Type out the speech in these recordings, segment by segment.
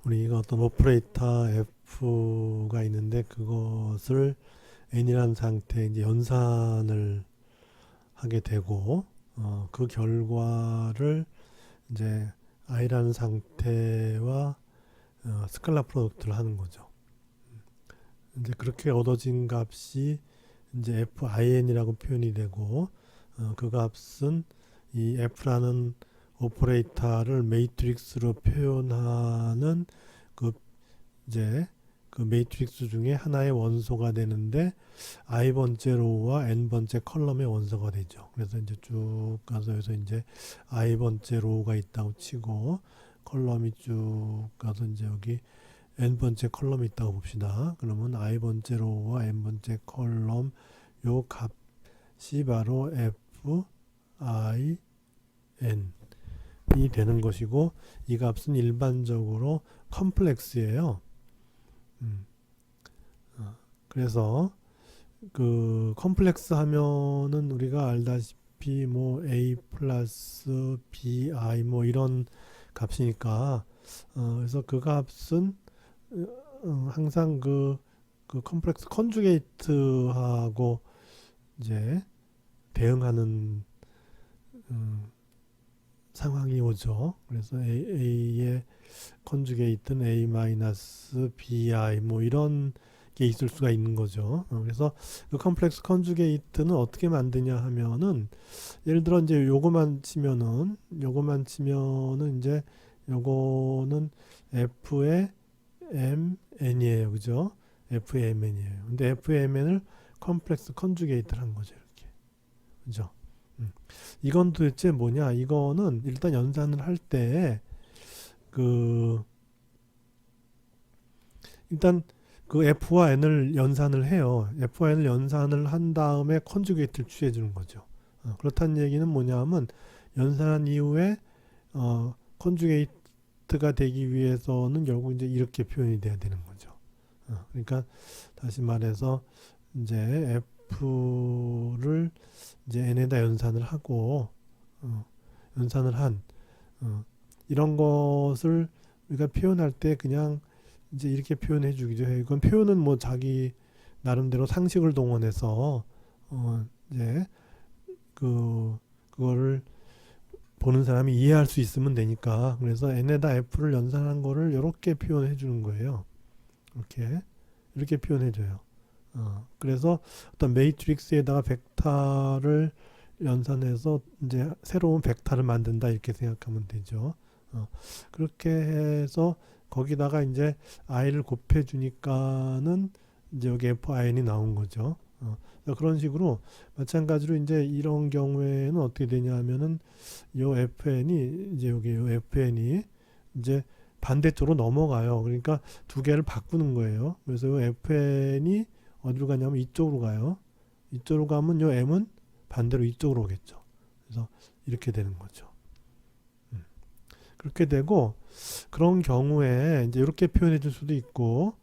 우리가 어떤 오퍼레이터 f가 있는데 그것을 n이라는 상태에 이제 연산을 하게 되고 그 결과를 이제 i라는 상태와 스칼라 프로덕트를 하는 거죠. 이제 그렇게 얻어진 값이 이제 fin이라고 표현이 되고 그 값은 이 f라는 오퍼레이터를 매트릭스로 표현하는 그 이제 그 매트릭스 중에 하나의 원소가 되는데 i번째 로우와 n번째 컬럼의 원소가 되죠. 그래서 이제 쭉 가서 여기서 이제 i번째 로우가 있다고 치고 컬럼이 쭉 가서 이제 여기 n번째 컬럼이 있다고 봅시다. 그러면 i번째 로우와 n번째 컬럼 요 값이 바로 f i n이 되는 것이고 이 값은 일반적으로 컴플렉스예요. 그래서 그 컴플렉스 하면은 우리가 알다시피 뭐 a 플러스 bi 뭐 이런 값이니까 그래서 그 값은 항상 그 컴플렉스 컨주게이트하고 이제 대응하는 상황이 오죠. 그래서 a의 컨주게이트는 a 마이너스 bi 뭐 이런 게 있을 수가 있는 거죠. 그래서 그 컴플렉스 컨주게이트는 어떻게 만드냐 하면은 예를 들어 이제 요거만 치면은 이제 요거는 f의 mn이에요. 그죠? f의 mn이에요. 근데 f의 mn을 컴플렉스 컨주게이트를 한 거죠. 이렇게. 그죠? 이건 도대체 뭐냐? 이거는 일단 연산을 할 때 그 일단 그 f와 n을 연산을 해요. f와 n을 연산을 한 다음에 컨주게이트를 취해 주는 거죠. 그렇다는 얘기는 뭐냐면 연산한 이후에 컨주게이트가 되기 위해서는 결국 이제 이렇게 표현이 돼야 되는 거죠. 그러니까 다시 말해서 이제 f를 이제 n에다 연산을 하고 연산을 한 이런 것을 우리가 표현할 때 그냥 이제 이렇게 표현해 주기도 해요. 이건 표현은 뭐 자기 나름대로 상식을 동원해서 이제 그거를 보는 사람이 이해할 수 있으면 되니까 그래서 n에다 f를 연산한 거를 이렇게 표현해 주는 거예요. 이렇게 표현해 줘요. 그래서 어떤 매트릭스에다가 벡터를 연산해서 이제 새로운 벡터를 만든다 이렇게 생각하면 되죠. 그렇게 해서 거기다가 이제 i를 곱해 주니까는 이제 여기 fin이 나온 거죠. 그런 식으로 마찬가지로 이제 이런 경우에는 어떻게 되냐면은 요 fn이 이제 여기 요 fn이 이제 반대쪽으로 넘어가요. 그러니까 두 개를 바꾸는 거예요. 그래서 요 fn이 어디로 가냐면 이쪽으로 가요. 이쪽으로 가면 요 m은 반대로 이쪽으로 오겠죠. 그래서 이렇게 되는 거죠. 그렇게 되고 그런 경우에 이제 이렇게 표현해 줄 수도 있고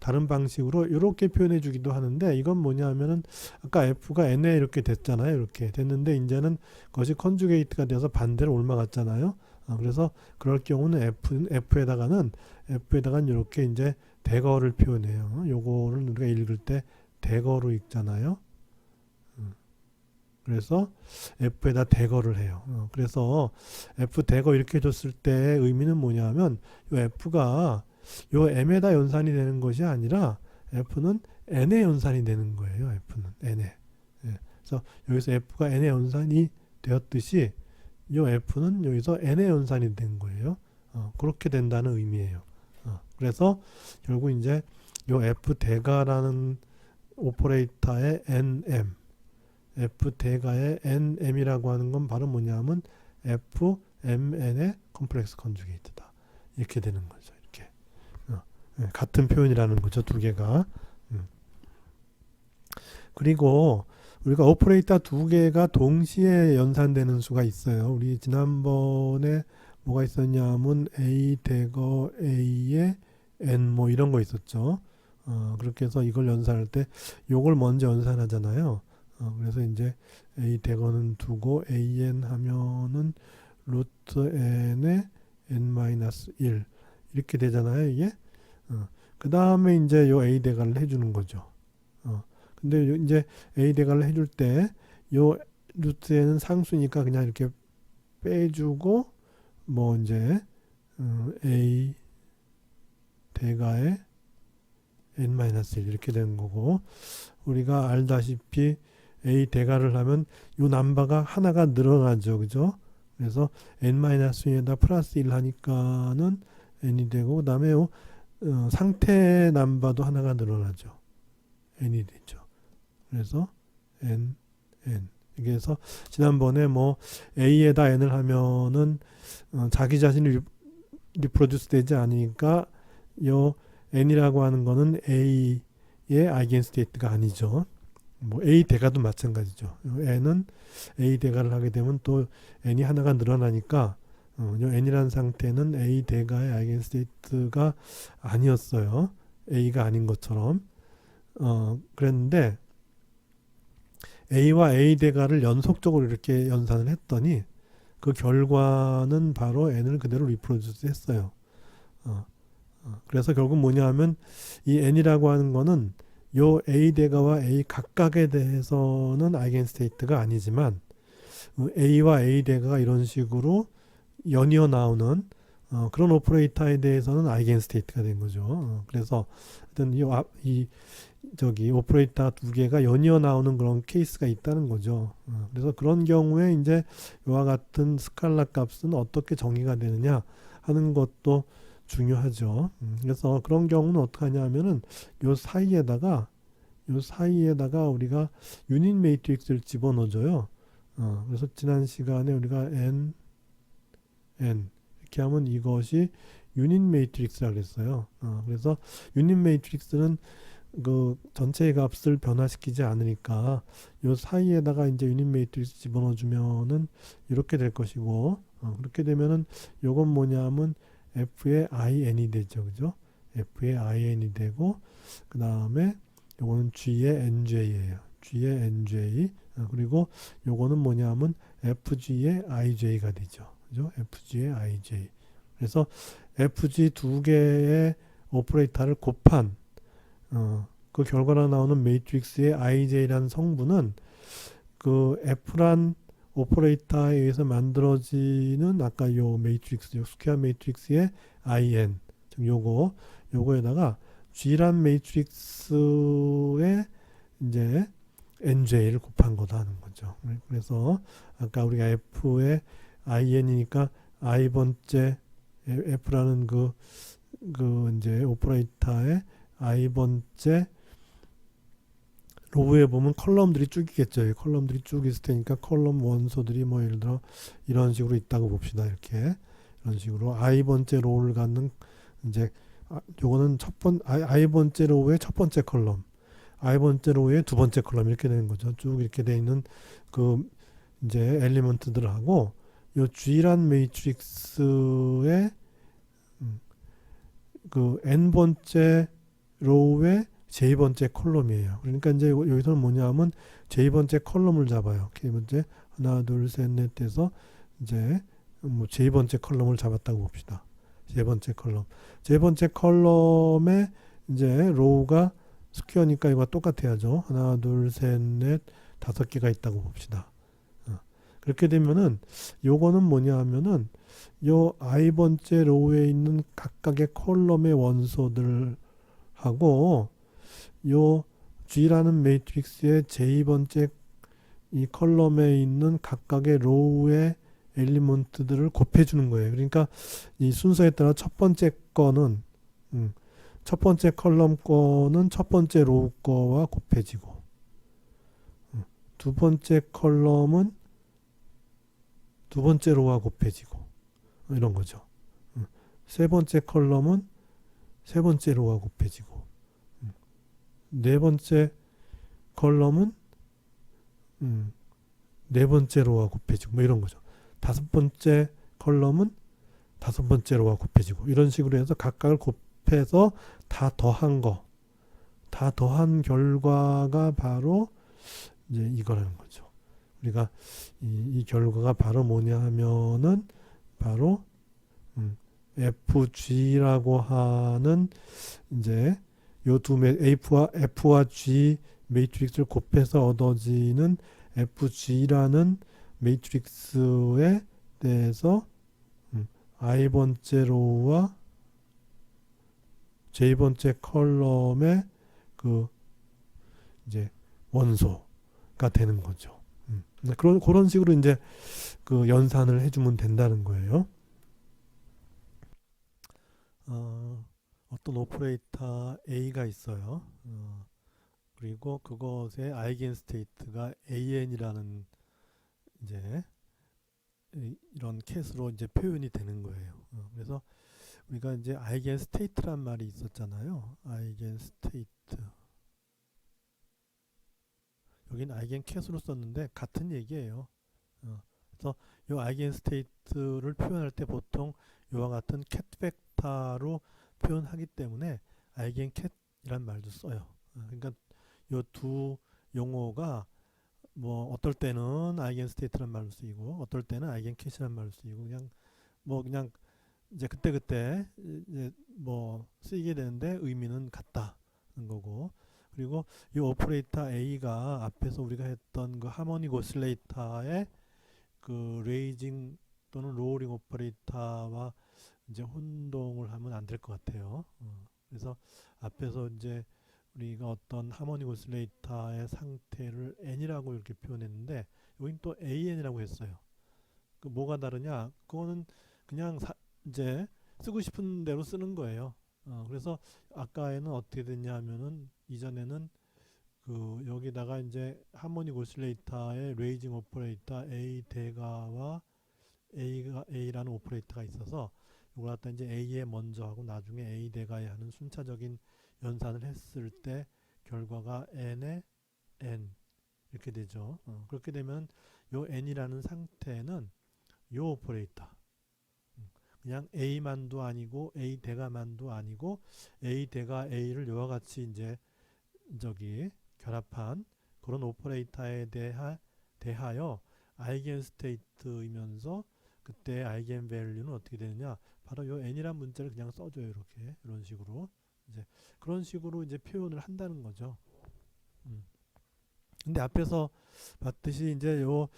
다른 방식으로 이렇게 표현해 주기도 하는데 이건 뭐냐면은 아까 f가 n에 이렇게 됐잖아요. 이렇게 됐는데 이제는 그것이 컨주게이트가 돼서 반대로 옮아갔잖아요. 그래서 그럴 경우는 f에다가는 이렇게 이제 대거를 표현해요. 요거를 우리가 읽을 때 대거로 읽잖아요. 그래서 f에다 대거를 해요. 그래서 f 대거 이렇게 줬을 때 의미는 뭐냐면 요 f가 요 m에다 연산이 되는 것이 아니라 f는 n에 연산이 되는 거예요. f는 n에. 예. 그래서 여기서 f가 n에 연산이 되었듯이 요 f는 여기서 n에 연산이 된 거예요. 그렇게 된다는 의미예요. 그래서 결국 이제 요 f 대가라는 오퍼레이터의 nm f 대가의 nm이라고 하는 건 바로 뭐냐면 fmn의 컴플렉스 컨주게이트다. 이렇게 되는 거죠. 이렇게 같은 표현이라는 거죠. 두 개가. 그리고 우리가 오퍼레이터 두 개가 동시에 연산되는 수가 있어요. 우리 지난번에 뭐가 있었냐면 a 대거 a의 n 뭐 이런 거 있었죠. 그렇게 해서 이걸 연산할 때 요걸 먼저 연산하잖아요. 그래서 이제 a 대거는 두고 an 하면은 루트 n의 n-1 이렇게 되잖아요, 이게. 그 다음에 이제 요 A 대괄을 해주는 거죠. 근데 이제 A 대괄을 해줄 때 요 루트에는 상수니까 그냥 이렇게 빼주고 뭐 이제 A 대가의 n-1 이렇게 되는 거고, 우리가 알다시피 A 대가를 하면 요 넘버가 하나가 늘어나죠, 그죠? 그래서 n-1에다 플러스 1 하니까는 n이 되고, 그 다음에 상태 넘버도 하나가 늘어나죠. n이 되죠. 그래서 n. 그래서 지난번에 뭐 a에다 n을 하면은 자기 자신이 리프로듀스 되지 않으니까 요 n이라고 하는 거는 a의 아이겐스테이트가 아니죠. 뭐 a 대가도 마찬가지죠. n은 a 대가를 하게 되면 또 n이 하나가 늘어나니까 요 n이라는 상태는 a 대가의 아이겐스테이트가 아니었어요. a가 아닌 것처럼. 그랬는데 a와 a 대가를 연속적으로 이렇게 연산을 했더니 그 결과는 바로 n을 그대로 리프로듀스 했어요. 그래서 결국 뭐냐 하면 이 n이라고 하는 거는 요 a 대가와 a 각각에 대해서는 아이겐스테이트가 아니지만 a와 a 대가가 이런 식으로 연이어 나오는 그런 오퍼레이터에 대해서는 아이겐스테이트가 된 거죠. 그래서 하여튼 저기 오퍼레이터 두 개가 연이어 나오는 그런 케이스가 있다는 거죠. 그래서 그런 경우에 이제 이와 같은 스칼라 값은 어떻게 정의가 되느냐 하는 것도 중요하죠. 그래서 그런 경우는 어떻게 하냐면은 요 사이에다가 우리가 유닛 매트릭스를 집어넣어줘요. 그래서 지난 시간에 우리가 n 이렇게 하면 이것이 유닛 매트릭스라고 했어요. 그래서 유닛 매트릭스는 그 전체의 값을 변화시키지 않으니까 요 사이에다가 이제 유닛 매트릭스 집어넣어 주면은 이렇게 될 것이고, 그렇게 되면은 요건 뭐냐면 f의 in이 되죠, 그죠? f의 in이 되고, 그 다음에 요거는 g의 nj예요. g의 nj. 그리고 요거는 뭐냐면 fg의 ij가 되죠, 그죠? fg의 ij. 그래서 fg 두 개의 오퍼레이터를 곱한 그 결과로 나오는 매트릭스의 ij라는 성분은 그 f란 오퍼레이터에 의해서 만들어지는 아까 요 매트릭스, 요 스퀘어 매트릭스의 in, 즉 요거에다가 g란 매트릭스의 이제 nj를 곱한 거다 하는 거죠. 그래서 아까 우리가 f의 in이니까 i번째 f라는 그 이제 오퍼레이터의 i번째 로우에 보면 컬럼들이 쭉 있겠죠. 컬럼들이 쭉 있을 테니까 컬럼 원소들이 뭐 예를 들어 이런 식으로 있다고 봅시다. 이렇게 이런 식으로 i번째 로우를 갖는 이제 요거는 i번째 로우의 첫 번째 컬럼, i번째 로우의 두 번째 컬럼 이렇게 되는 거죠. 쭉 이렇게 돼 있는 그 이제 엘리먼트들하고 요 G란 매트릭스의 그 n번째 로우의 j 번째 컬럼이에요. 그러니까 이제 여기서는 뭐냐면 j 번째 컬럼을 잡아요. k번째 하나 둘 셋 넷 해서 이제 뭐 j 번째 컬럼을 잡았다고 봅시다. j 번째 컬럼. j 번째 컬럼에 이제 로우가 스퀘어니까 이거 똑같아야죠. 하나 둘 셋 넷 다섯 개가 있다고 봅시다. 그렇게 되면은 요거는 뭐냐 하면은 요 i번째 로우에 있는 각각의 컬럼의 원소들 하고 요 G라는 매트릭스의 J번째 이 컬럼에 있는 각각의 로우의 엘리먼트들을 곱해주는 거예요. 그러니까 이 순서에 따라 첫 번째 거는 첫 번째 컬럼 거는 첫 번째 로우 거와 곱해지고, 두 번째 컬럼은 두 번째 로우와 곱해지고, 이런 거죠. 세 번째 컬럼은 세 번째 로우와 곱해지고, 네 번째 컬럼은 네 번째 로우와 곱해지고, 뭐 이런 거죠. 다섯 번째 컬럼은 다섯 번째 로우와 곱해지고, 이런 식으로 해서 각각을 곱해서 다 더한 결과가 바로 이제 이거라는 거죠. 우리가 이 결과가 바로 뭐냐 하면은 바로 FG라고 하는 이제 요 두 F와 G 매트릭스를 곱해서 얻어지는 FG라는 매트릭스에 대해서 i번째 로우와 j번째 컬럼의 그 이제 원소가 되는 거죠. 그런 식으로 이제 그 연산을 해주면 된다는 거예요. 어떤 오퍼레이터 A가 있어요. 그리고 그것의 아이겐 스테이트가 AN이라는 이제 이런 캣으로 이제 표현이 되는 거예요. 그래서 우리가 이제 아이겐 스테이트란 말이 있었잖아요. 아이겐 스테이트. 여기는 아이겐 캣으로 썼는데 같은 얘기예요. 그래서 이 아이겐 스테이트를 표현할 때 보통 이와 같은 캣 벡터로 표현하기 때문에 아이겐 캣이란 말도 써요. 그러니까 이 두 용어가 뭐 어떨 때는 아이겐 스테이트란 말로 쓰이고 어떨 때는 아이겐 캣이란 말로 쓰이고 그냥 이제 그때 이제 뭐 쓰이게 되는데 의미는 같다는 거고. 그리고 이 오퍼레이터 A가 앞에서 우리가 했던 그 하모닉 오실레이터의 그 레이징 또는 로어링 오퍼레이터와 이제 혼동을 하면 안 될 것 같아요. 그래서 앞에서 이제 우리가 어떤 하모닉 오실레이터의 상태를 n이라고 이렇게 표현했는데 여긴 또 an이라고 했어요. 그 뭐가 다르냐? 그거는 그냥 이제 쓰고 싶은 대로 쓰는 거예요. 그래서 아까에는 어떻게 됐냐 하면은 이전에는 그 여기다가 이제 하모닉 오실레이터의 레이징 오퍼레이터 A 대가와 A라는 오퍼레이터가 있어서 이걸 갖다 이제 A에 먼저 하고 나중에 A 대가에 하는 순차적인 연산을 했을 때 결과가 n에 n 이렇게 되죠. 그렇게 되면 요 n이라는 상태는 요 오퍼레이터 그냥 A만도 아니고 A 대가만도 아니고 A 대가 A를 이와 같이 이제 저기 결합한 그런 오퍼레이터에 대하여 아이겐 스테이트이면서 그때 아이겐 밸류는 어떻게 되느냐? 바로 요 n이란 문자를 그냥 써줘요. 이렇게 이런 식으로 이제 그런 식으로 이제 표현을 한다는 거죠. 근데 앞에서 봤듯이 이제 요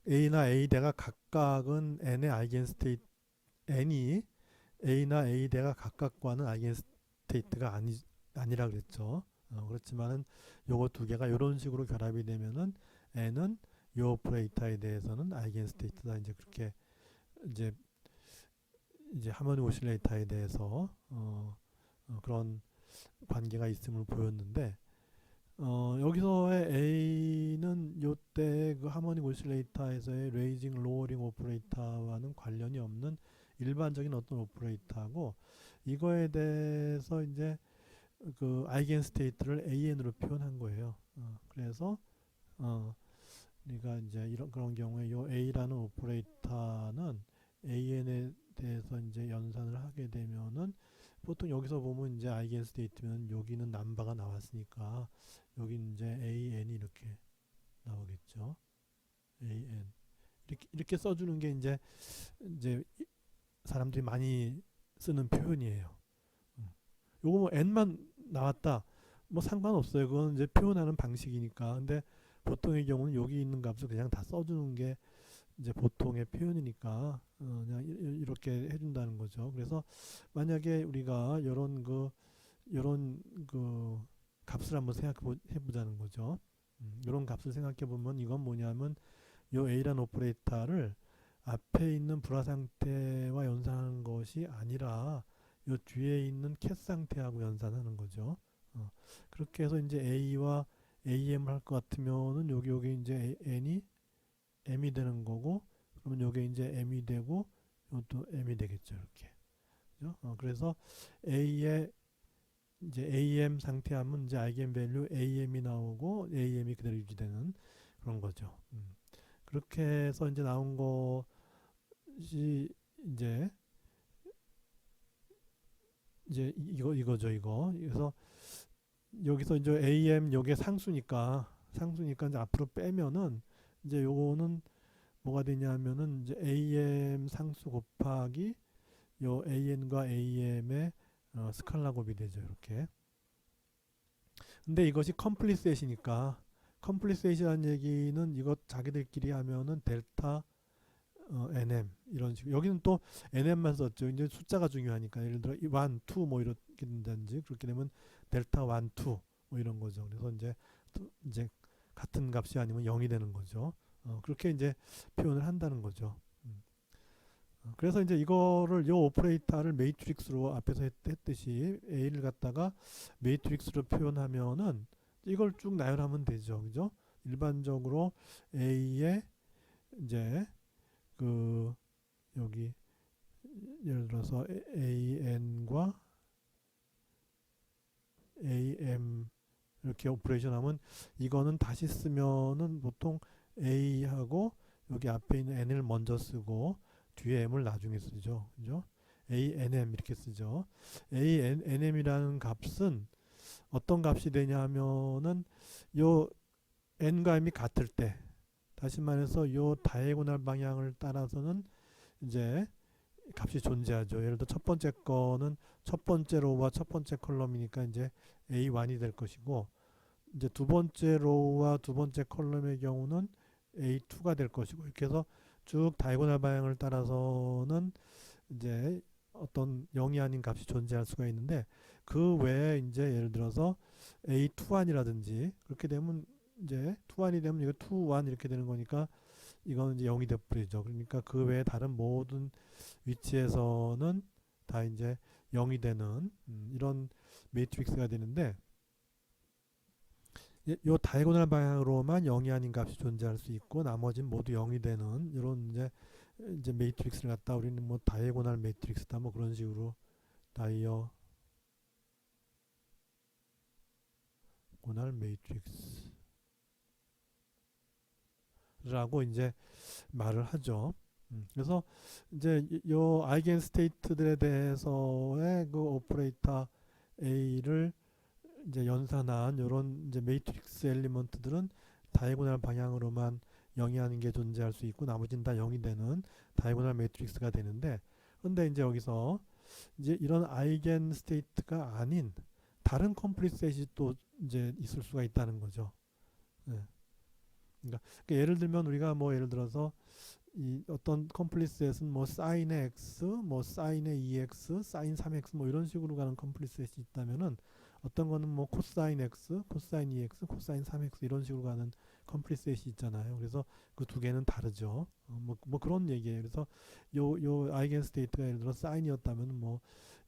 A나 A 대가 각각은 n의 아이겐 스테이트 n이 A나 A 대가 각각과는 아이겐 스테이트가 아니라 그랬죠. 그렇지만은 요거 두 개가 이런 식으로 결합이 되면은 n은 요 오퍼레이터에 대해서는 아이겐 스테이트다. 이제 그렇게 이제 하모닉 오실레이터에 대해서 그런 관계가 있음을 보였는데 여기서의 A는 요때 그 하모닉 오실레이터에서의 레이징 로어링 오퍼레이터와는 관련이 없는 일반적인 어떤 오퍼레이터고 이거에 대해서 이제 그 아이겐 스테이트를 AN으로 표현한 거예요. 그래서 우리가 이제 그런 경우에 요 A라는 오퍼레이터는 AN에 대해서 이제 연산을 하게 되면은 보통 여기서 보면 이제 아이겐 스테이트면 여기는 남바가 나왔으니까 여기 이제 AN이 이렇게 나오겠죠. AN 이렇게 써주는 게 이제 사람들이 많이 쓰는 표현이에요. 요거 뭐 n만 나왔다 뭐 상관없어요. 그건 이제 표현하는 방식이니까. 근데 보통의 경우는 여기 있는 값을 그냥 다 써주는 게 이제 보통의 표현이니까 그냥 이렇게 해준다는 거죠. 그래서 만약에 우리가 요런 그 값을 한번 생각해 보자는 거죠. 요런 값을 생각해 보면 이건 뭐냐면 요 A라는 오퍼레이터를 앞에 있는 불화 상태와 연산하는 것이 아니라 요 뒤에 있는 캣 상태하고 연산하는 거죠. 그렇게 해서 이제 A와 AM을 할 것 같으면은 여기 이제 N이 M이 되는 거고 그러면 여기 이제 M이 되고 이것도 M이 되겠죠. 이렇게. 그죠? 그래서 A의 이제 AM 상태 하면 이제 아이겐 밸류 AM이 나오고 AM이 그대로 유지되는 그런 거죠. 그렇게 해서 이제 나온 것이 이제 이거죠, 이거. 그래서 여기서 이제 AM 요게 상수니까 이제 앞으로 빼면은 이제 요거는 뭐가 되냐면은 이제 AM 상수 곱하기 요 AN과 AM의 스칼라 곱이 되죠. 이렇게. 근데 이것이 컴플리트 셋이니까 컴플리트 셋이라는 얘기는 이것 자기들끼리 하면은 델타 NM 이런 식으로 여기는 또 NM만 썼죠. 이제 숫자가 중요하니까 예를 들어 1, 2 뭐 이렇게 된다든지 그렇게 되면 델타 1, 2 뭐 이런 거죠. 그래서 이제 같은 값이 아니면 0이 되는 거죠. 그렇게 이제 표현을 한다는 거죠. 그래서 이제 이거를 요 오퍼레이터를 매트릭스로 앞에서 했듯이 A를 갖다가 매트릭스로 표현하면은 이걸 쭉 나열하면 되죠. 그죠? 일반적으로 A의 이제 그 여기 예를 들어서 AN과 AM 이렇게 오퍼레이션 하면 이거는 다시 쓰면은 보통 A하고 여기 앞에 있는 N을 먼저 쓰고 뒤에 M을 나중에 쓰죠. 그죠? ANM 이렇게 쓰죠. ANM이라는 값은 어떤 값이 되냐 하면은 요 N과 M이 같을 때 다시 말해서 요 다이고널 방향을 따라서는 이제 값이 존재하죠. 예를 들어 첫 번째 거는 첫 번째 로우와 첫 번째 컬럼이니까 이제 A1이 될 것이고 이제 두 번째 로우와 두 번째 컬럼의 경우는 A2가 될 것이고 이렇게 해서 쭉 다이고널 방향을 따라서는 이제 어떤 0이 아닌 값이 존재할 수가 있는데 그 외에 이제 예를 들어서 A2안이라든지 그렇게 되면 이제 2안이 되면 이거 2, 1 이렇게 되는 거니까 이거는 이제 0이 돼버리죠. 그러니까 그 외에 다른 모든 위치에서는 다 이제 0이 되는 이런 매트릭스가 되는데 요 다이고널 방향으로만 0이 아닌 값이 존재할 수 있고 나머지는 모두 0이 되는 이런 이제 매트릭스를 갖다 우리는 뭐 다이고널 매트릭스다 뭐 그런 식으로 다이어고널 매트릭스라고 이제 말을 하죠. 그래서 이제 요 아이겐 스테이트들에 대해서의 그 오퍼레이터 A를 이제 연산한 이런 이제 매트릭스 엘리먼트들은 다이고널 방향으로만 0이 아닌 게 존재할 수 있고 나머지는 다 0이 되는 다이고널 매트릭스가 되는데 근데 이제 여기서 이제 이런 아이겐 스테이트가 아닌 다른 컴플리트 셋이 또 이제 있을 수가 있다는 거죠. 네. 그러니까 예를 들면 우리가 뭐 예를 들어서 이 어떤 컴플리트 셋은 뭐 사인의 x, 뭐 사인의 2x, 사인 3x 뭐 이런 식으로 가는 컴플리트 셋이 있다면은 어떤 거는 뭐 코사인 x, 코사인 2x, 코사인 3x 이런 식으로 가는 컴플리트 셋이 있잖아요. 그래서 그 두 개는 다르죠. 뭐 그런 얘기예요. 그래서 요 아이겐 스테이트가 예를 들어 사인이었다면 뭐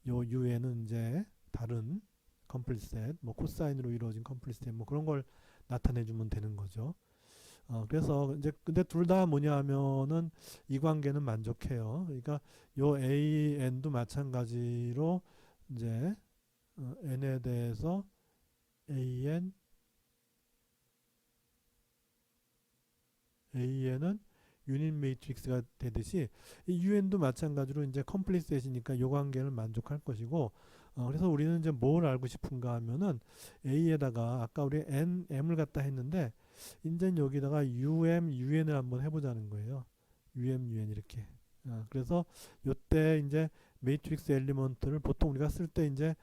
요 u에는 이제 다른 컴플리트 셋, 뭐 코사인으로 이루어진 컴플리트 셋 뭐 그런 걸 나타내 주면 되는 거죠. 그래서 이제 근데 둘 다 뭐냐 하면은 이 관계는 만족해요. 그러니까 요 AN도 마찬가지로 이제 N에 대해서 AN은 유닛 매트릭스가 되듯이 이 UN도 마찬가지로 이제 컴플리트 셋이니까 요 관계를 만족할 것이고 그래서 우리는 이제 뭘 알고 싶은가 하면은 A에다가 아까 우리 M을 갖다 했는데 이제 여기다가 UN을 한번 해보자는 거예요. UN 이렇게. 그래서 요때 이제 매트릭스 엘리먼트를 보통 우리가 쓸 때 이제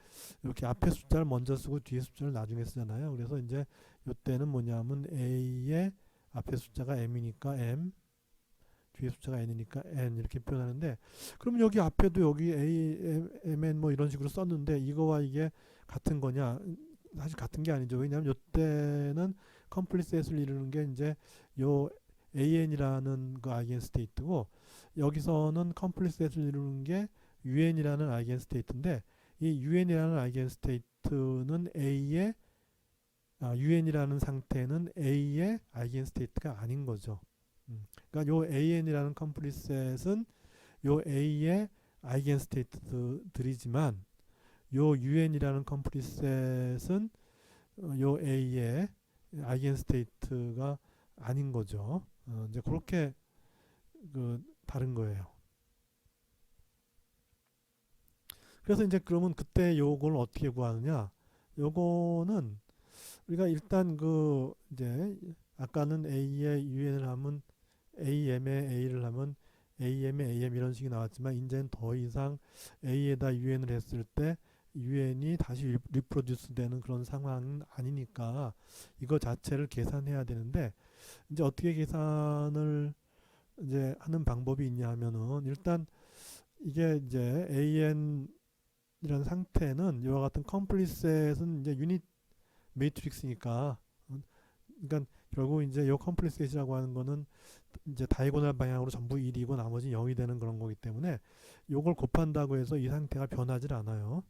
이렇게 앞에 숫자를 먼저 쓰고 뒤에 숫자를 나중에 쓰잖아요. 그래서 이제 요때는 뭐냐면 A의 앞에 숫자가 M이니까 M, 뒤에 숫자가 N이니까 N 이렇게 표현하는데 그럼 여기 앞에도 여기 A, M, N 뭐 이런 식으로 썼는데 이거와 이게 같은 거냐? 사실 같은 게 아니죠. 왜냐하면 요때는 컴플리트 셋을 이루는 게 이제 요 AN이라는 그 아이겐 스테이트고 여기서는 컴플리트 셋을 이루는 게 UN이라는 아이겐 스테이트인데 이 UN이라는 아이겐 스테이트는 UN이라는 상태는 A의 아이겐 스테이트가 아닌 거죠. 그러니까 요 AN이라는 컴플리트 셋은 요 A의 아이겐 스테이트들이지만 요 UN이라는 컴플리트 셋은 요 A의 아이겐 스테이트가 아닌 거죠. 이제 그렇게 그 다른 거예요. 그래서 이제 그러면 그때 요걸 어떻게 구하느냐? 요거는 우리가 일단 그 이제 아까는 A의 UN을 하면 AM의 A를 하면 AM에 AM 이런 식이 나왔지만 이제는 더 이상 A에다 UN을 했을 때 UN이 다시 리프로듀스 되는 그런 상황은 아니니까 이거 자체를 계산해야 되는데 이제 어떻게 계산을 이제 하는 방법이 있냐 하면은 일단 이게 이제 AN이라는 상태는 이와 같은 컴플리셋은 이제 유닛 매트릭스니까 그러니까 결국 이제 이 컴플리셋이라고 하는 거는 이제 다이고널 방향으로 전부 1이고 나머지 0이 되는 그런 거기 때문에 요걸 곱한다고 해서 이 상태가 변하질 않아요.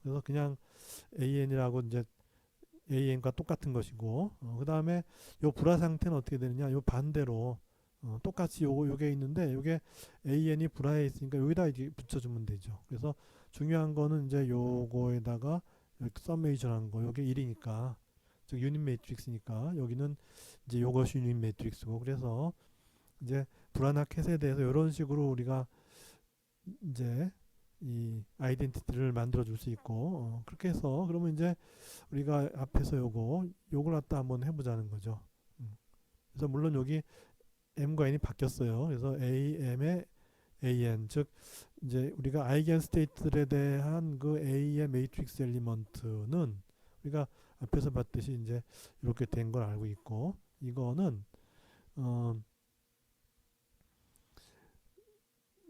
그래서 그냥 AN이라고 이제 AN과 똑같은 것이고 그 다음에 요 불화 상태는 어떻게 되느냐 요 반대로 똑같이 요게 있는데 요게 AN이 불화에 있으니까 여기다 이제 붙여주면 되죠. 그래서 중요한 거는 이제 요거에다가 이렇게 서메이션 하는 거 요게 1이니까 즉 유닛 매트릭스니까 여기는 이제 요것이 유닛 매트릭스고 그래서 이제 불안화 캣에 대해서 이런 식으로 우리가 이제 이 아이덴티티를 만들어 줄 수 있고 그렇게 해서 그러면 이제 우리가 앞에서 요걸 갖다 한번 해보자는 거죠. 그래서 물론 여기 m과 n이 바뀌었어요. 그래서 am의 an 즉 이제 우리가 아이겐 스테이트들에 대한 그 a의 매트릭스 엘리먼트는 우리가 앞에서 봤듯이 이제 이렇게 된 걸 알고 있고 이거는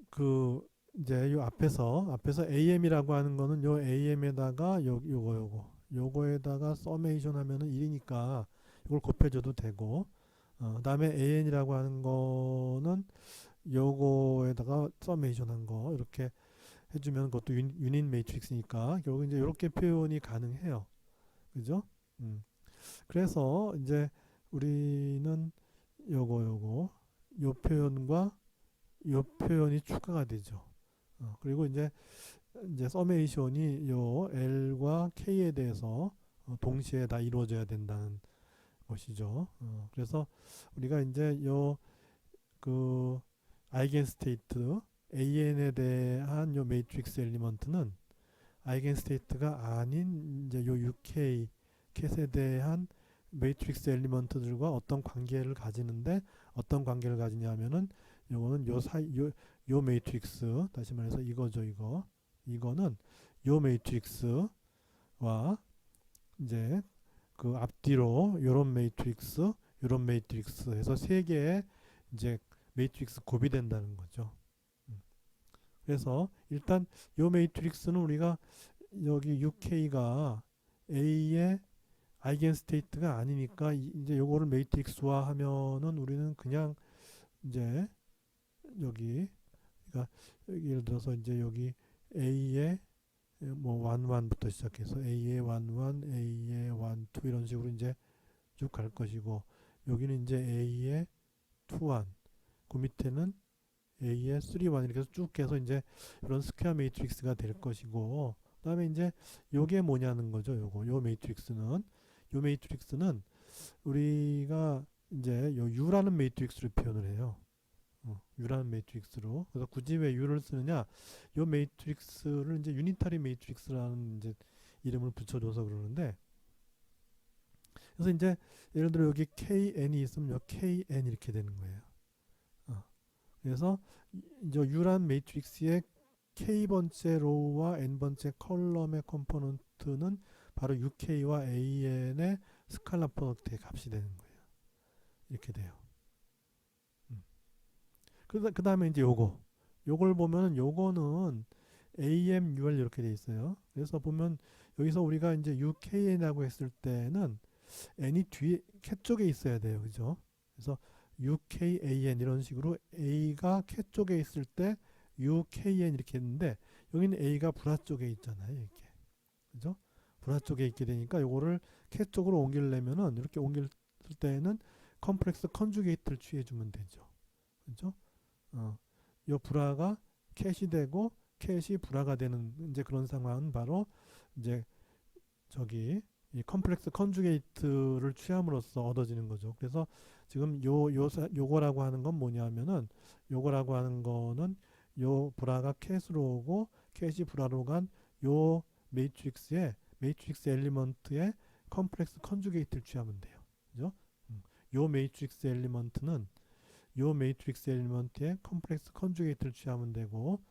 그 이제 요 앞에서 am이라고 하는 거는 요 am에다가 요거에다가 서메이션 하면은 1이니까 이걸 곱해줘도 되고 그다음에 an이라고 하는 거는 요거에다가 서메이션 한 거 이렇게 해주면 그것도 유닛 매트릭스니까 결국 이제 이렇게 표현이 가능해요. 그죠? 그래서 이제 우리는 요 표현과 요 표현이 추가가 되죠. 그리고 이제 서메이션이 요 L과 K에 대해서 동시에 다 이루어져야 된다는 것이죠. 그래서 우리가 이제 요 그 아이겐 스테이트 AN에 대한 요 매트릭스 엘리먼트는 아이겐 스테이트가 아닌 이제 요 UK 캣에 대한 매트릭스 엘리먼트들과 어떤 관계를 가지는데 어떤 관계를 가지냐면은 요거는 요 매트릭스 다시 말해서 이거죠 이거는 요 매트릭스와 이제 그 앞뒤로 요런 매트릭스 해서 세 개의 이제 매트릭스 곱이 된다는 거죠. 그래서 일단 요 매트릭스는 우리가 여기 UK가 A의 아이겐 스테이트가 아니니까 이제 요거를 매트릭스화 하면은 우리는 그냥 이제 여기 그러니까 여기 예를 들어서 이제 여기 A의 뭐 11부터 시작해서 A의 11, A의 12 이런 식으로 이제 쭉 갈 것이고 여기는 이제 A의 21, 그 밑에는 A의 31 이렇게 해서 쭉 해서 이제 이런 스퀘어 매트릭스가 될 것이고 그다음에 이제 요게 뭐냐는 거죠. 요 매트릭스는 우리가 이제 요 U라는 매트릭스로 표현을 해요. U라는 매트릭스로. 그래서 굳이 왜 U를 쓰느냐? 요 매트릭스를 이제 유니타리 매트릭스라는 이제 이름을 붙여줘서 그러는데, 그래서 이제 예를 들어 여기 KN이 있으면 요 KN 이렇게 되는 거예요. 그래서 이제 U란 매트릭스의 K번째 로우와 N번째 컬럼의 컴포넌트는 바로 UK와 AN의 스칼라 프로덕트의 값이 되는 거예요. 이렇게 돼요. 그 다음에 이제 요걸 보면은 요거는 AMUL 이렇게 돼 있어요. 그래서 보면 여기서 우리가 이제 UKN이라고 했을 때는 N이 뒤에 캣 쪽에 있어야 돼요. 그죠? 그래서 UKAN 이런 식으로 A가 캣 쪽에 있을 때 UKN 이렇게 했는데 여기는 A가 불화 쪽에 있잖아요. 이렇게. 그죠? 불화 쪽에 있게 되니까 요거를 캣 쪽으로 옮기려면은 이렇게 옮길 때에는 컴플렉스 컨주게이트를 취해 주면 되죠. 그죠? 요 불화가 캣이 되고 캣이 불화가 되는 이제 그런 상황은 바로 이제 저기 이 컴플렉스 컨주게이트를 취함으로써 얻어지는 거죠. 그래서 지금 요거라고 하는 건 뭐냐면은 요거라고 하는 거는 요 불화가 캣으로 오고 캣이 불화로 간 요 매트릭스 엘리먼트의 컴플렉스 컨주게이트를 취하면 돼요. 그죠? 요 매트릭스 엘리먼트는 요 매트릭스 엘리먼트의 컴플렉스 컨주게이트를 취하면 되고,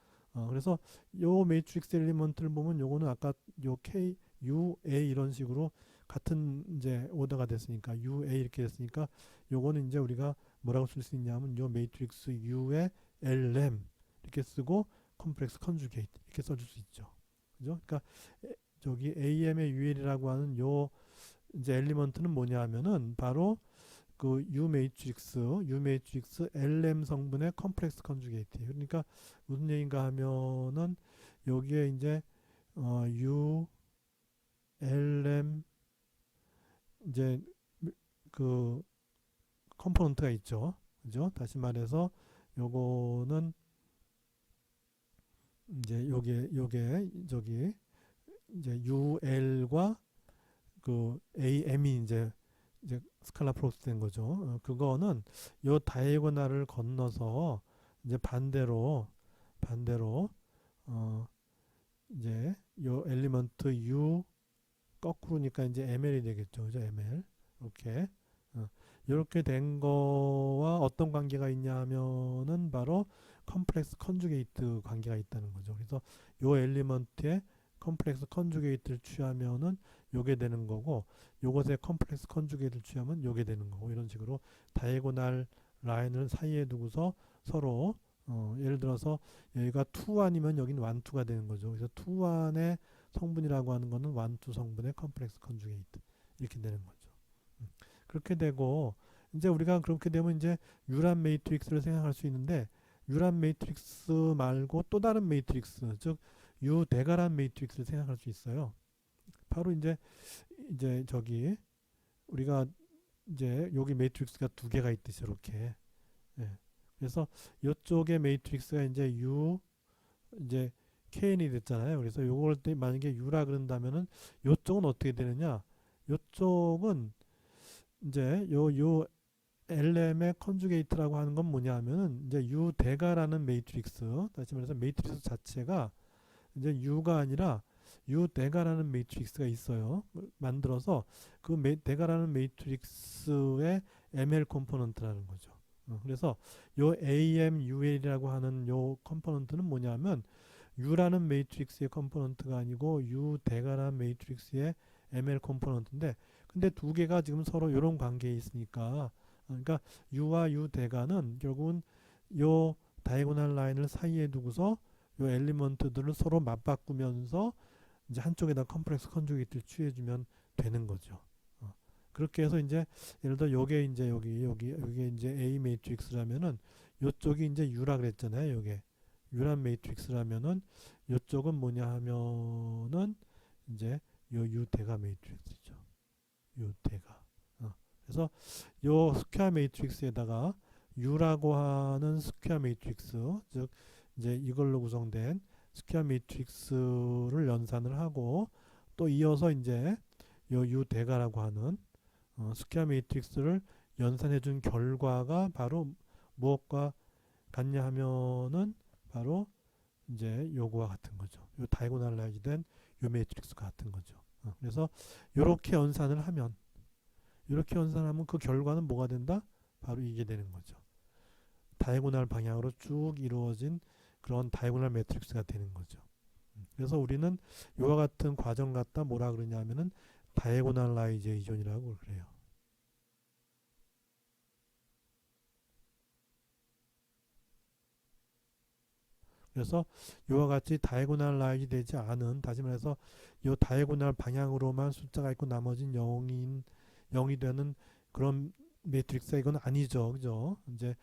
그래서 요 매트릭스 엘리먼트를 보면 요거는 아까 요 K, U, A 이런 식으로 같은 이제 오더가 됐으니까 U, A 이렇게 됐으니까 요거는 이제 우리가 뭐라고 쓸 수 있냐면 요 매트릭스 U의 LM 이렇게 쓰고 컴플렉스 컨주게이트 이렇게 써줄 수 있죠. 그죠? 그러니까 저기 AM의 UL이라고 하는 요 이제 엘리먼트는 뭐냐 하면은 바로 그 U 매트릭스 LM 성분의 컴플렉스 컨주게이트. 그러니까 무슨 얘기인가 하면은 여기에 이제 U, LM 이제 그 컴포넌트가 있죠. 그죠? 다시 말해서 요거는 이제 요게 저기 이제 UL과 그 AM이 이제 스칼라 프로젝트 된 거죠. 그거는 요 다이고널을 건너서 이제 반대로 어 이제 요 엘리먼트 U 거꾸로니까 이제 ML이 되겠죠. 그죠? ML. 이렇게 이렇게 된 거와 어떤 관계가 있냐 하면은 바로 컴플렉스 컨주게이트 관계가 있다는 거죠. 그래서 요 엘리먼트에 컴플렉스 컨주게이트를 취하면은 요게 되는 거고 요것에 컴플렉스 컨주게이트를 취하면 요게 되는 거고 이런 식으로 다이고날 라인을 사이에 두고서 서로 예를 들어서 여기가 2,1이면 여기는 1,2가 되는 거죠. 그래서 2,1의 성분이라고 하는 거는 1,2 성분의 컴플렉스 컨주게이트 이렇게 되는 거죠. 그렇게 되고 이제 우리가 그렇게 되면 이제 유란 매트릭스를 생각할 수 있는데 유란 매트릭스 말고 또 다른 매트릭스 즉 유대가란 매트릭스를 생각할 수 있어요. 바로 이제 저기 우리가 이제 여기 매트릭스가 두 개가 있듯이 이렇게 예. 그래서 이쪽에 매트릭스가 이제 U 이제 KN이 됐잖아요. 그래서 요걸 때 만약에 U라 그런다면은 요쪽은 어떻게 되느냐? 요쪽은 이제 요 LM의 컨주게이트라고 하는 건 뭐냐 하면은 이제 U 대가라는 매트릭스 다시 말해서 매트릭스 자체가 이제 U가 아니라 U 대가라는 매트릭스가 있어요. 만들어서 그 대가라는 매트릭스의 ML 컴포넌트라는 거죠. 그래서 요 AMUL이라고 하는 요 컴포넌트는 뭐냐면 U라는 매트릭스의 컴포넌트가 아니고 U 대가라는 매트릭스의 ML 컴포넌트인데 근데 두 개가 지금 서로 이런 관계에 있으니까 그러니까 U와 U 대가는 결국은 요 다이고널 라인을 사이에 두고서 요 엘리먼트들을 서로 맞바꾸면서 이제 한쪽에다 컴플렉스 컨주게이트를 취해주면 되는 거죠. 그렇게 해서 이제 예를 들어 요게 이제 여기 이제 A 매트릭스라면은 요쪽이 이제 U라 그랬잖아요. 요게 U란 매트릭스라면은 요쪽은 뭐냐 하면은 이제 요 U 대가 매트릭스죠. U 대가. 그래서 요 스퀘어 매트릭스에다가 U라고 하는 스퀘어 매트릭스 즉 이제 이걸로 구성된 스퀘어 매트릭스를 연산을 하고 또 이어서 이제 요 U 대가라고 하는 스퀘어 매트릭스를 연산해 준 결과가 바로 무엇과 같냐 하면은 바로 이제 요거와 같은 거죠. 요 다이고날라이즈 된요 매트릭스가 같은 거죠. 그래서 요렇게 연산을 하면 이렇게 연산하면 그 결과는 뭐가 된다? 바로 이게 되는 거죠. 다이고날 방향으로 쭉 이루어진 그런 다이고날 매트릭스가 되는 거죠. 그래서 우리는 이와 같은 과정 갖다 뭐라 그러냐면은 다이고날라이제이션이라고 그래요. 그래서 이와 같이 다이고날라이즈 되지 않은 다시 말해서 이 다이고날 방향으로만 숫자가 있고 나머지는 0이 되는 그런 매트릭스가 이건 아니죠. 그죠? 이제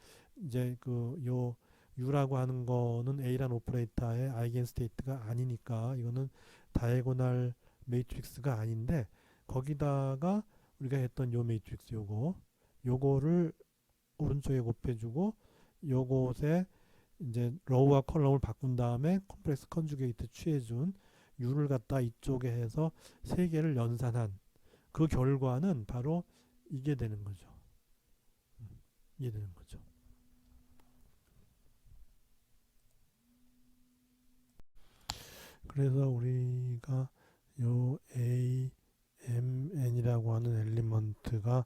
그 요 U라고 하는 거는 A란 오퍼레이터의 아이겐 스테이트가 아니니까 이거는 다이고날 매트릭스가 아닌데 거기다가 우리가 했던 요 매트릭스 요거를 오른쪽에 곱해주고 요것에 이제 로우와 컬럼을 바꾼 다음에 컴플렉스 컨주게이트 취해준 U를 갖다 이쪽에 해서 세 개를 연산한 그 결과는 바로 이게 되는 거죠. 이게 되는 거죠. 그래서 우리가 요 A, M, N이라고 하는 엘리먼트가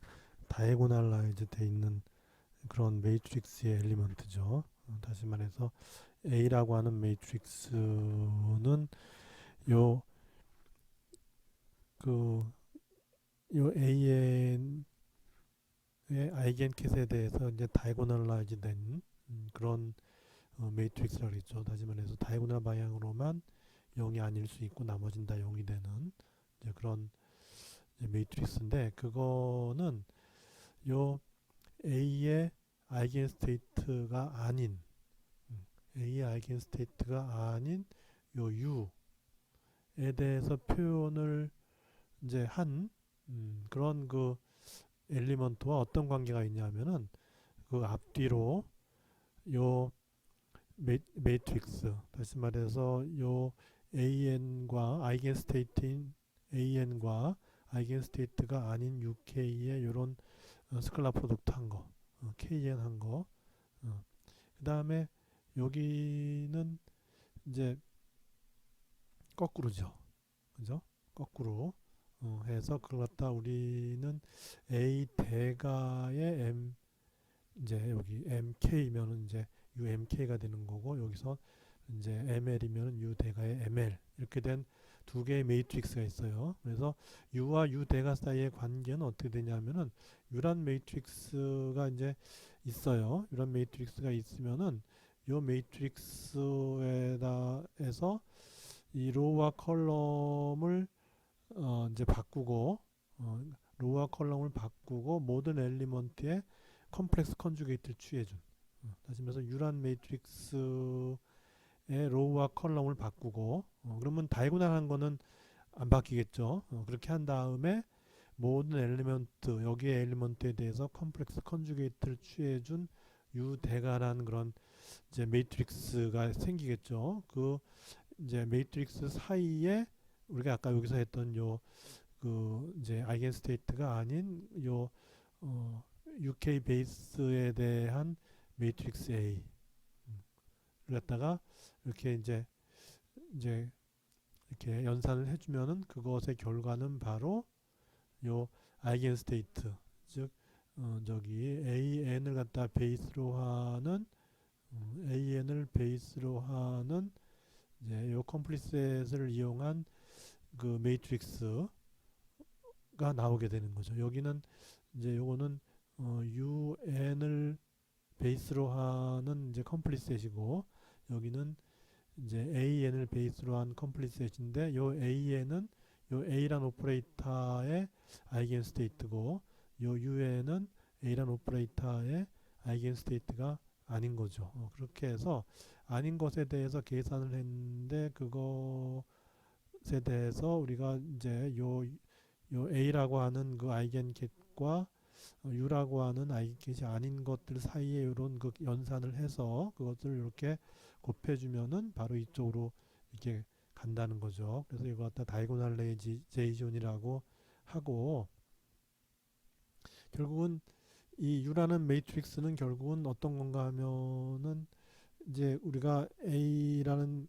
다이고날라이즈 돼 있는 그런 매트릭스의 엘리먼트죠. 다시 말해서 A라고 하는 매트릭스는 요 그 요 AN의 아이겐캣에 대해서 이제 다이고널라이즈 된 그런 매트릭스라고 했죠. 다시 말해서 다이고널 방향으로만 0이 아닐 수 있고 나머진 다 0이 되는 이제 그런 이제 매트릭스인데 그거는 요 A의 아이겐 스테이트가 아닌 A의 아이겐 스테이트가 아닌 요 U에 대해서 표현을 이제 한 그런 그 엘리먼트와 어떤 관계가 있냐면은 그 앞뒤로 요 매트릭스 다시 말해서 요 AN과 아이겐 스테이트인 AN과 아이겐 스테이트가 아닌 UK의 요런 스칼라 프로덕트 한 거, KN 한 거. 그 다음에 여기는 이제 거꾸로죠. 그죠? 거꾸로 해서 그걸 갖다 우리는 A 대가의 M 이제 여기 MK면은 이제 UMK가 되는 거고 여기서 이제 ML이면은 U 대가의 ML 이렇게 된 두 개의 매트릭스가 있어요. 그래서 U와 U 대가 사이의 관계는 어떻게 되냐면은 U란 매트릭스가 이제 있어요. 이런 매트릭스가 있으면은 요 매트릭스에다 해서 이 로우와 컬럼을 이제 바꾸고 로우와 컬럼을 바꾸고 모든 엘리먼트의 컴플렉스 컨주게이트를 취해준 다시 말해서 유란 매트릭스의 로우와 컬럼을 바꾸고 그러면 다이고널한 거는 안 바뀌겠죠. 그렇게 한 다음에 모든 엘리먼트 여기에 엘리먼트에 대해서 컴플렉스 컨주게이트를 취해준 U 대가라는 그런 이제 매트릭스가 생기겠죠. 그 이제 매트릭스 사이에 우리가 아까 여기서 했던 요 그 이제 아이겐 스테이트가 아닌 요 UK 베이스에 대한 매트릭스 A를 갖다가 이렇게 이제 이렇게 연산을 해주면은 그것의 결과는 바로 요 아이겐 스테이트 즉 저기 AN을 갖다 베이스로 하는 AN을 베이스로 하는 이제 요 컴플리셋을 이용한 그 매트릭스가 나오게 되는 거죠. 여기는 이제 요거는 UN을 베이스로 하는 이제 컴플리셋이고 여기는 이제 AN을 베이스로 한 컴플리셋인데 요 AN은 요 A란 오퍼레이터의 아이겐 스테이트고 요 UN은 A란 오퍼레이터의 아이겐 스테이트가 아닌 거죠. 그렇게 해서 아닌 것에 대해서 계산을 했는데 그것에 대해서 우리가 이제 요 A라고 하는 그 아이겐겟과 U라고 하는 아이겟이 아닌 것들 사이에 이런 그 연산을 해서 그것을 이렇게 곱해주면은 바로 이쪽으로 이렇게 간다는 거죠. 그래서 이거 갖다 다이고날레이제이션이라고 하고 결국은 이 U라는 매트릭스는 결국은 어떤 건가 하면은 이제 우리가 A라는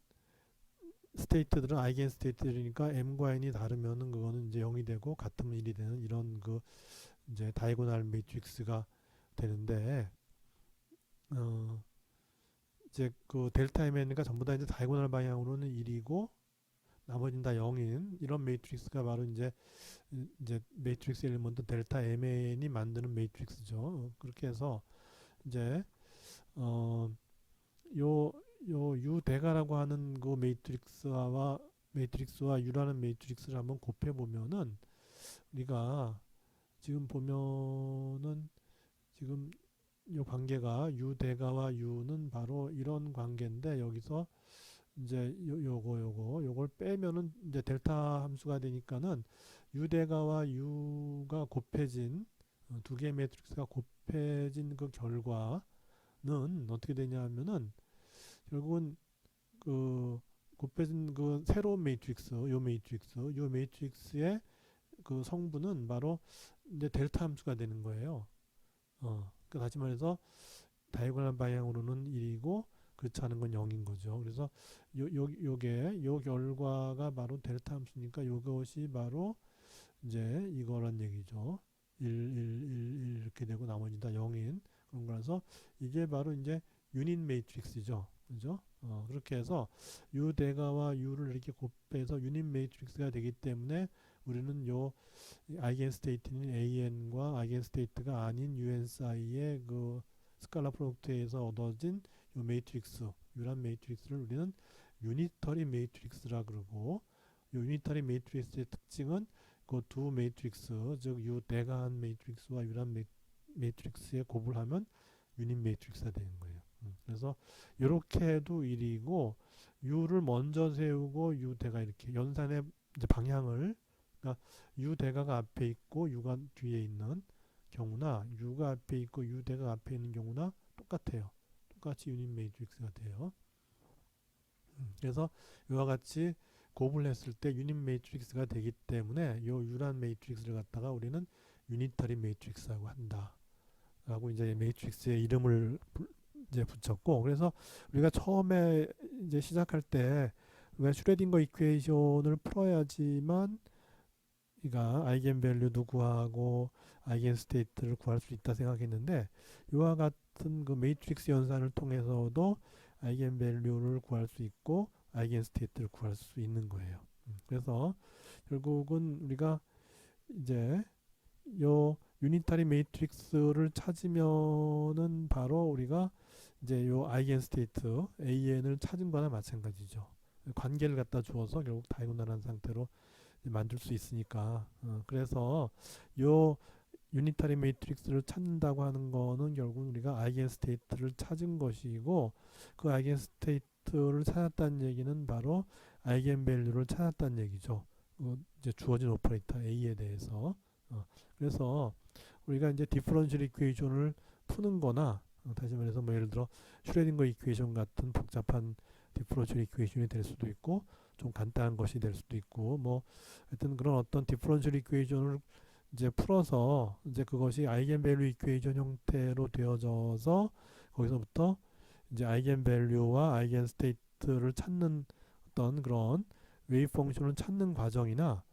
스테이트들은 아이겐 스테이트들이니까 M과 N이 다르면은 그거는 이제 0이 되고 같으면 1이 되는 이런 그 이제 다이고날 매트릭스가 되는데 어 이제 그 델타 MN가 전부 다 이제 다이고날 방향으로는 1이고 나머지는 다 0인 이런 매트릭스가 바로 이제 매트릭스 엘리먼트 델타 MN이 만드는 매트릭스죠. 그렇게 해서 이제 어 요 U 대가라고 하는 그 매트릭스와 U라는 매트릭스를 한번 곱해 보면은 우리가 지금 보면은 지금 이 관계가 U 대가와 U는 바로 이런 관계인데 여기서 이제 요걸 빼면은 이제 델타 함수가 되니까는 U 대가와 U가 곱해진 두 개의 매트릭스가 곱해진 그 결과는 어떻게 되냐면은 결국은 그 곱해진 그 새로운 요 매트릭스의 그 성분은 바로 이제 델타 함수가 되는 거예요. 그 다시 말해서 다이고널 방향으로는 1이고 그렇지 않은 건 0인 거죠. 그래서 요 결과가 바로 델타 함수니까 요것이 바로 이제 이거란 얘기죠. 1 이렇게 되고 나머지 다 0인 그런 거라서 이게 바로 이제 유닛 매트릭스죠. 그죠? 그렇게 해서 U 대가와 U를 이렇게 곱해서 유닛 매트릭스가 되기 때문에 우리는 요 아이겐 스테이트는 AN과 아이겐 스테이트가 아닌 UN 사이의 그 스칼라 프로덕트에서 얻어진 요 매트릭스, U란 매트릭스를 우리는 유니터리 매트릭스라 그러고, 요 유니터리 매트릭스의 특징은 그 두 매트릭스, 즉 U 대가한 매트릭스와 U란 매트릭스에 곱을 하면 유닛 매트릭스가 되는 거예요. 그래서 이렇게 해도 1이고 U를 먼저 세우고 U 대가 이렇게 연산의 이제 방향을, 그러니까 U 대가가 앞에 있고 U가 뒤에 있는 경우나 U가 앞에 있고 U 대가 앞에 있는 경우나 똑같아요. 똑같이 유닛 매트릭스가 돼요. 그래서 이와 같이 곱을 했을 때 유닛 매트릭스가 되기 때문에 요 U란 매트릭스를 갖다가 우리는 유니터리 매트릭스라고 한다. 라고 이제 매트릭스의 이름을 이제 붙였고, 그래서 우리가 처음에 이제 시작할 때 우리가 슈레딩거 이퀘이션을 풀어야지만 우리가 아이겐 밸류도 구하고 아이겐 스테이트를 구할 수 있다 생각했는데, 이와 같은 그 매트릭스 연산을 통해서도 아이겐 밸류를 구할 수 있고 아이겐 스테이트를 구할 수 있는 거예요. 그래서 결국은 우리가 이제 요 유니타리 매트릭스를 찾으면은 바로 우리가 이제 요 아이겐 스테이트 AN을 찾은 거나 마찬가지죠. 관계를 갖다 주어서 결국 다이고널한 상태로 만들 수 있으니까. 그래서 요 유니타리 매트릭스를 찾는다고 하는 거는 결국 우리가 아이겐 스테이트를 찾은 것이고, 그 아이겐 스테이트를 찾았다는 얘기는 바로 아이겐 밸류를 찾았다는 얘기죠. 이제 주어진 오퍼레이터 A에 대해서. 그래서 우리가 이제 디퍼런셜 이퀘이션을 푸는 거나, 다시 말해서 뭐 예를 들어 슈레딩거 이퀘이션 같은 복잡한 디퍼런셜 이퀘이션이 될 수도 있고 좀 간단한 것이 될 수도 있고, 뭐 하여튼 그런 어떤 디퍼런셜 이퀘이션을 이제 풀어서 이제 그것이 아이겐 밸류 이퀘이션 형태로 되어져서 거기서부터 이제 아이겐 밸류와 아이겐 스테이트를 찾는 어떤 그런 웨이브 펑션을 찾는 과정이나,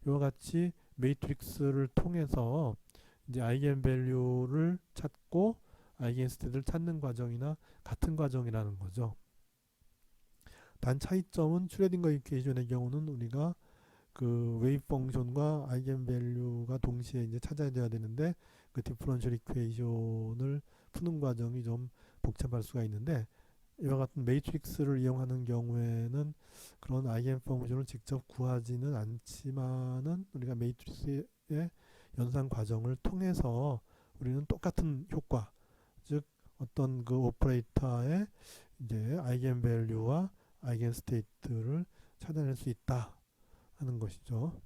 이와 같이 매트릭스를 통해서 이제 아이겐 밸류를 찾고 아이겐 스테이트를 찾는 과정이나 같은 과정이라는 거죠. 단 차이점은 슈레딩거 이퀘이션의 경우는 우리가 그 웨이브 펑션과 아이겐 밸류가 동시에 이제 찾아져야 되는데, 그 디퍼런셜 이퀘이션을 푸는 과정이 좀 복잡할 수가 있는데, 이와 같은 매트릭스를 이용하는 경우에는 그런 아이겐 펑션을 직접 구하지는 않지만은 우리가 매트릭스의 연산 과정을 통해서 우리는 똑같은 효과, 즉 어떤 그 오퍼레이터의 이제 아이겐 밸류와 아이겐 스테이트를 찾아낼 수 있다 하는 것이죠.